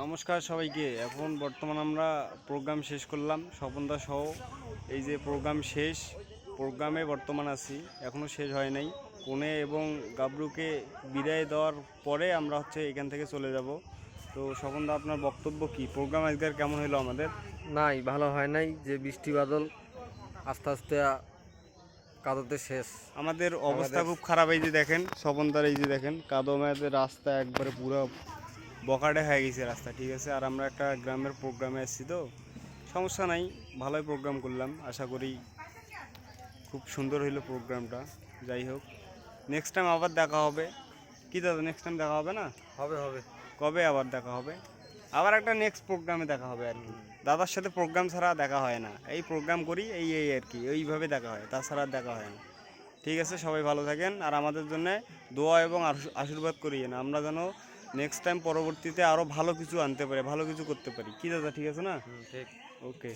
নমস্কার সবাইকে। এখন বর্তমান আমরা প্রোগ্রাম শেষ করলাম স্বপনদা সহ। এই যে প্রোগ্রাম শেষ, প্রোগ্রামে বর্তমান আছি, এখনও শেষ হয় নাই। কনে এবং গাবরুকে বিদায় দেওয়ার পরে আমরা এখান থেকে চলে যাব। তো স্বপনদা, আপনার বক্তব্য কি? প্রোগ্রাম আজকের কেমন হলো আমাদের? নাই, ভালো হয় নাই। যে বৃষ্টি বাদল আস্তে আস্তে কাদোতে শেষ আমাদের অবস্থা খুব খারাপ। এই যে দেখেন স্বপনদার, এই যে দেখেন কাদো মেয়াদের রাস্তা একবারে পুরো বকাটে হয়ে গেছে রাস্তা, ঠিক আছে। আর আমরা একটা গ্রামের প্রোগ্রামে এসেছি, তো সমস্যা নাই, ভালোই প্রোগ্রাম করলাম। আশা করি খুব সুন্দর হইলো প্রোগ্রামটা। যাই হোক, নেক্সট টাইম আবার দেখা হবে। কি দাদা, নেক্সট টাইম দেখা হবে না? হবে হবে। কবে আবার দেখা হবে? আবার একটা নেক্সট প্রোগ্রামে দেখা হবে আর কি। দাদার সাথে প্রোগ্রাম ছাড়া দেখা হয় না, এই প্রোগ্রাম করি এই এই আর কি, ওইভাবে দেখা হয়, তাছাড়া আর দেখা হয় না। ঠিক আছে, সবাই ভালো থাকেন আর আমাদের জন্য দোয়া এবং আশীর্বাদ করিয়েন, আমরা যেন নেক্সট টাইম পরবর্তীতে আরও ভালো কিছু আনতে পারি, ভালো কিছু করতে পারি। কি দাদা, ঠিক আছে না? ঠিক। ওকে।